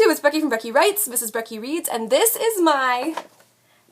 YouTube, it's Becky from Becky Writes, this is Becky Reads, and this is my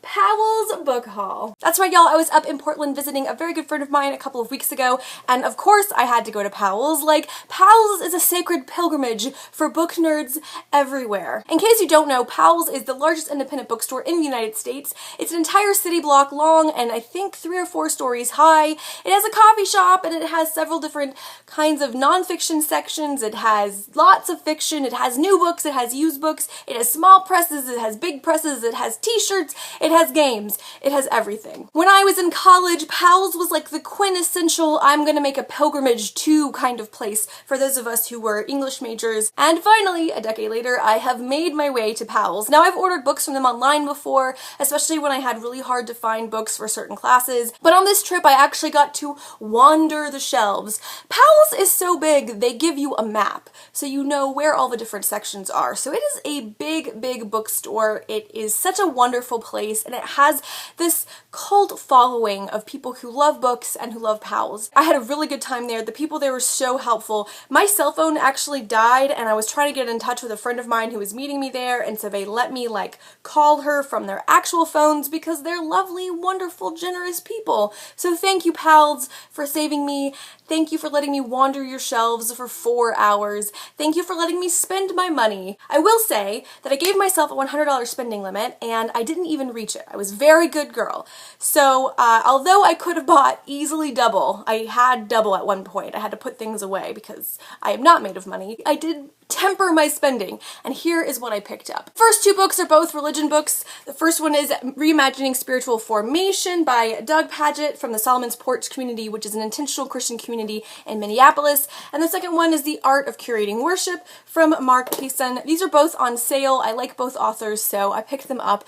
Powell's book haul. That's right, y'all, I was up in Portland visiting a very good friend of mine a couple of weeks ago, and of course I had to go to Powell's. Like, Powell's is a sacred pilgrimage for book nerds everywhere. In case you don't know, Powell's is the largest independent bookstore in the United States. It's an entire city block long and I think 3 or 4 stories high. It has a coffee shop and it has several different kinds of nonfiction sections. It has lots of fiction, it has new books, it has used books, it has small presses, it has big presses, it has t-shirts, it has games, it has everything. When I was in college, Powell's was like the quintessential I'm gonna make a pilgrimage to kind of place for those of us who were English majors. And finally, a decade later, I have made my way to Powell's. Now, I've ordered books from them online before, especially when I had really hard to find books for certain classes, but on this trip I actually got to wander the shelves. Powell's is so big, they give you a map, so you know where all the different sections are. So it is a big, big bookstore. It is such a wonderful place, and it has this cult following of people who love books and who love Powell's. I had a really good time there. The people there were so helpful. My cell phone actually died and I was trying to get in touch with a friend of mine who was meeting me there, and so they let me like call her from their actual phones because they're lovely, wonderful, generous people. So thank you, Powell's, for saving me. Thank you for letting me wander your shelves for 4 hours. Thank you for letting me spend my money. I will say that I gave myself a $100 spending limit and I didn't even reach it. I was a very good girl. So although I could have bought easily double, I had double at one point. I had to put things away because I am not made of money. I did temper my spending, and here is what I picked up. First 2 books are both religion books. The first one is Reimagining Spiritual Formation by Doug Paget from the Solomon's Porch community, which is an intentional Christian community in Minneapolis. And the second one is The Art of Curating Worship from Mark Payson. These are both on sale. I like both authors, so I picked them up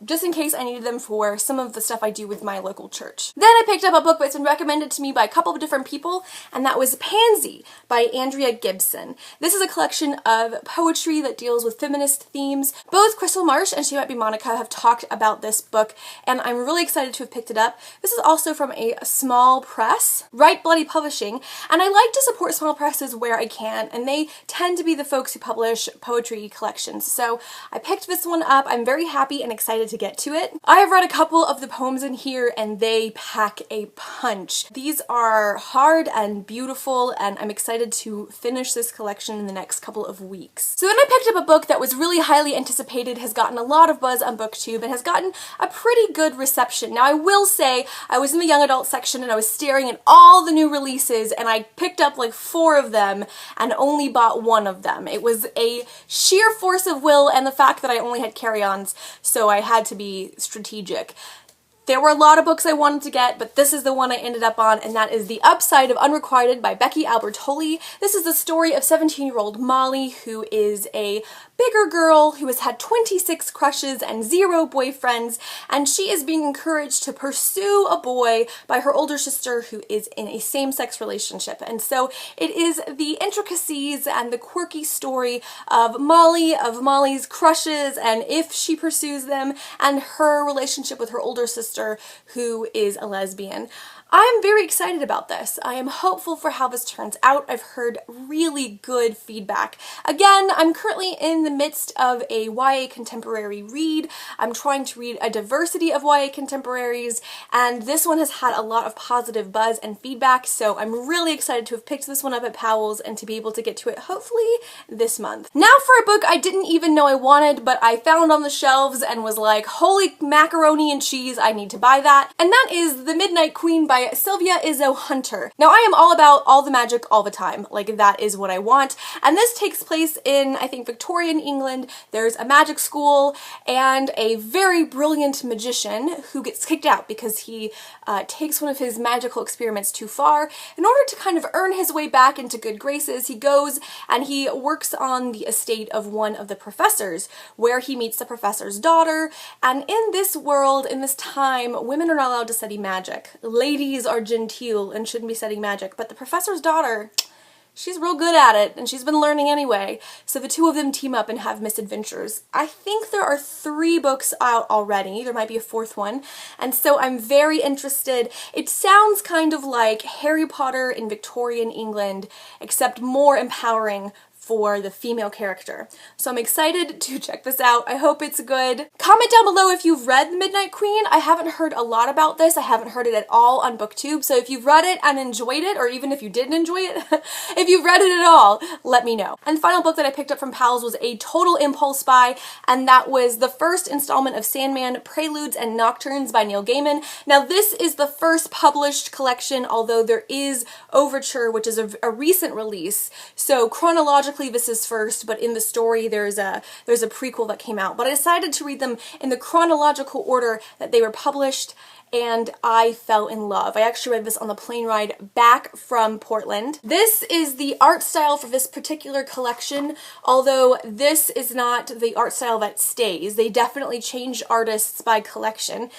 just in case I needed them for some of the stuff I do with my local church. Then I picked up a book that's been recommended to me by a couple of different people, and that was Pansy by Andrea Gibson. This is a collection of poetry that deals with feminist themes. Both Crystal Marsh and She Might Be Monica have talked about this book, and I'm really excited to have picked it up. This is also from a small press, Right Bloody Publishing, and I like to support small presses where I can, and they tend to be the folks who publish poetry collections. So I picked this one up. I'm very happy and excited to get to it. I have read a couple of the poems in here and they pack a punch. These are hard and beautiful, and I'm excited to finish this collection in the next couple of weeks. So then I picked up a book that was really highly anticipated, has gotten a lot of buzz on BookTube, and has gotten a pretty good reception. Now I will say, I was in the young adult section and I was staring at all the new releases, and I picked up like 4 of them and only bought 1 of them. It was a sheer force of will and the fact that I only had carry-ons, so I had to be strategic. There were a lot of books I wanted to get, but this is the one I ended up on, and that is The Upside of Unrequited by Becky Albertoli. This is the story of 17-year-old Molly, who is a bigger girl who has had 26 crushes and 0 boyfriends, and she is being encouraged to pursue a boy by her older sister who is in a same-sex relationship. And so it is the intricacies and the quirky story of Molly, of Molly's crushes, and if she pursues them, and her relationship with her older sister who is a lesbian. I am very excited about this. I am hopeful for how this turns out. I've heard really good feedback. Again, I'm currently in the midst of a YA contemporary read. I'm trying to read a diversity of YA contemporaries, and this one has had a lot of positive buzz and feedback, so I'm really excited to have picked this one up at Powell's and to be able to get to it hopefully this month. Now for a book I didn't even know I wanted, but I found on the shelves and was like, holy macaroni and cheese, I need to buy that. And that is The Midnight Queen by Sylvia Izzo Hunter. Now I am all about all the magic all the time, like that is what I want, and this takes place in, I think, Victorian England. There's a magic school and a very brilliant magician who gets kicked out because he takes one of his magical experiments too far. In order to kind of earn his way back into good graces, he goes and he works on the estate of one of the professors, where he meets the professor's daughter, and in this world, in this time, women are not allowed to study magic. Ladies are genteel and shouldn't be studying magic, but the professor's daughter, she's real good at it, and she's been learning anyway. So the 2 of them team up and have misadventures. I think there are 3 books out already. There might be a 4th one. And so I'm very interested. It sounds kind of like Harry Potter in Victorian England, except more empowering for the female character. So I'm excited to check this out. I hope it's good. Comment down below if you've read The Midnight Queen. I haven't heard a lot about this. I haven't heard it at all on BookTube. So if you've read it and enjoyed it, or even if you didn't enjoy it, if you've read it at all, let me know. And the final book that I picked up from Powell's was a total impulse buy, and that was the first installment of Sandman, Preludes and Nocturnes by Neil Gaiman. Now this is the first published collection, although there is Overture, which is a recent release. So chronologically this is first, but in the story there's a prequel that came out. But I decided to read them in the chronological order that they were published, and I fell in love. I actually read this on the plane ride back from Portland. This is the art style for this particular collection, although this is not the art style that stays. They definitely change artists by collection.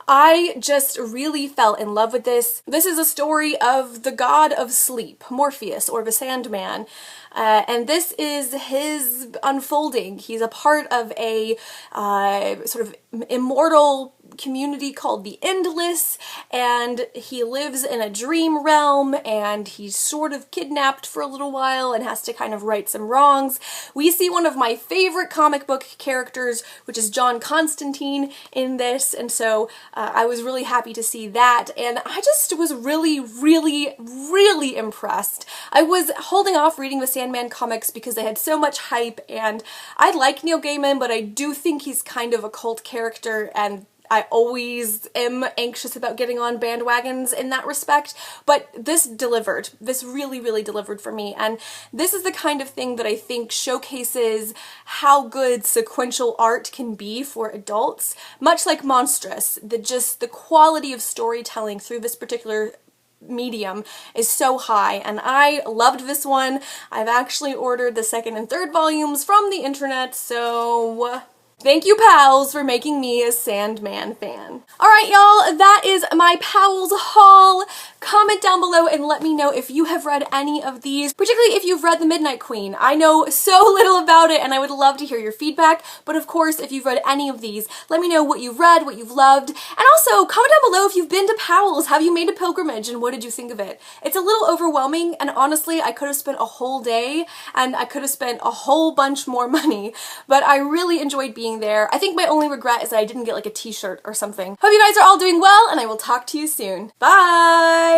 I just really fell in love with this. This is a story of the god of sleep, Morpheus, or the Sandman, and this is his unfolding. He's a part of a sort of immortal community called the Endless, and he lives in a dream realm, and he's sort of kidnapped for a little while and has to kind of right some wrongs. We see one of my favorite comic book characters, which is John Constantine, in this, and so I was really happy to see that, and I just was really, really, really impressed. I was holding off reading the Sandman comics because they had so much hype, and I like Neil Gaiman, but I do think he's kind of a cult character, and I always am anxious about getting on bandwagons in that respect, but this delivered. This really, really delivered for me, and this is the kind of thing that I think showcases how good sequential art can be for adults, much like Monstrous. The quality of storytelling through this particular medium is so high, and I loved this one. I've actually ordered the second and third volumes from the internet, so thank you, Powell's, for making me a Sandman fan. Alright, y'all, that is my Powell's haul. Comment down below and let me know if you have read any of these, particularly if you've read The Midnight Queen. I know so little about it, and I would love to hear your feedback, but of course, if you've read any of these, let me know what you've read, what you've loved, and also comment down below if you've been to Powell's. Have you made a pilgrimage, and what did you think of it? It's a little overwhelming, and honestly, I could have spent a whole day, and I could have spent a whole bunch more money, but I really enjoyed being there. I think my only regret is that I didn't get like a t-shirt or something. Hope you guys are all doing well, and I will talk to you soon. Bye!